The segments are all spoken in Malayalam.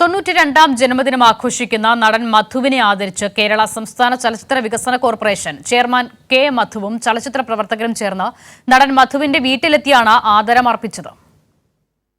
92ാം ജന്മദിനം ആഘോഷിക്കുന്ന നടൻ മധുവിനെ ആദരിച്ച് കേരള സംസ്ഥാന ചലച്ചിത്ര വികസന കോർപ്പറേഷൻ ചെയർമാൻ കെ മധുവും ചലച്ചിത്ര പ്രവർത്തകരും ചേർന്ന് നടൻ മധുവിന്റെ വീട്ടിലെത്തിയാണ് ആദരമർപ്പിച്ചത്.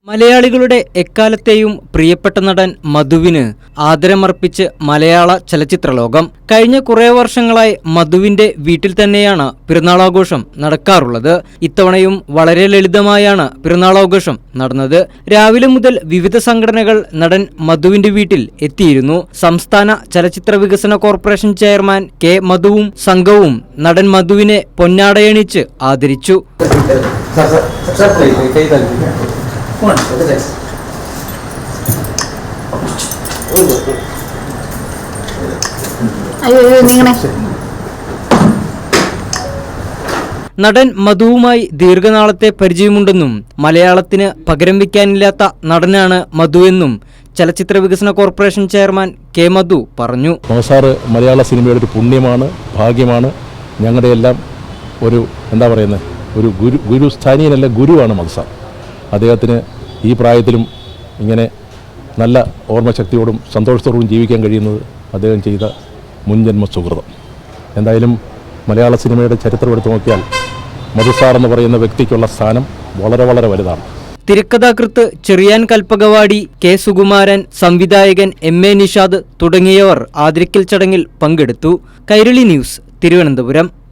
മലയാളികളുടെ എക്കാലത്തെയും പ്രിയപ്പെട്ട നടൻ മധുവിന് ആദരമർപ്പിച്ച് മലയാള ചലച്ചിത്ര ലോകം. കഴിഞ്ഞ കുറേ വർഷങ്ങളായി മധുവിന്റെ വീട്ടിൽ തന്നെയാണ് പിറന്നാളാഘോഷം നടക്കാറുള്ളത്. ഇത്തവണയും വളരെ ലളിതമായാണ് പിറന്നാളാഘോഷം നടന്നത്. രാവിലെ മുതൽ വിവിധ സംഘടനകൾ നടൻ മധുവിന്റെ വീട്ടിൽ എത്തിയിരുന്നു. സംസ്ഥാന ചലച്ചിത്ര വികസന കോർപ്പറേഷൻ ചെയർമാൻ കെ മധുവും സംഘവും നടൻ മധുവിനെ പൊന്നാടയണിച്ച് ആദരിച്ചു. നടൻ മധുവുമായി ദീർഘനാളത്തെ പരിചയമുണ്ടെന്നും മലയാളത്തിന് പകരം വയ്ക്കാനില്ലാത്ത നടനാണ് മധുവെന്നും ചലച്ചിത്ര വികസന കോർപ്പറേഷൻ ചെയർമാൻ കെ മധു പറഞ്ഞു. സാറ് മലയാള സിനിമയുടെ ഒരു പുണ്യമാണ്, ഭാഗ്യമാണ്. ഞങ്ങളുടെ എല്ലാം ഒരു ഒരു ഗുരുസ്ഥാനീയനല്ല, ഗുരുവാണ് മധു സാർ. അദ്ദേഹത്തിന് ഈ പ്രായത്തിലും ഇങ്ങനെ നല്ല ഓർമ്മശക്തിയോടും സന്തോഷത്തോടും ജീവിക്കാൻ കഴിയുന്നത് അദ്ദേഹം ചെയ്ത മുൻജന്മ സുഹൃതം. എന്തായാലും മലയാള സിനിമയുടെ ചരിത്രം എടുത്തു നോക്കിയാൽ മധു സാർ എന്ന് പറയുന്ന വ്യക്തിക്കുള്ള സ്ഥാനം വളരെ വളരെ വലുതാണ്. തിരക്കഥാകൃത്ത് ചെറിയാൻ കൽപ്പകവാടി, കെ സുകുമാരൻ, സംവിധായകൻ MA നിഷാദ് തുടങ്ങിയവർ ആദരിക്കൽ ചടങ്ങിൽ പങ്കെടുത്തു. കൈരളി ന്യൂസ്, തിരുവനന്തപുരം.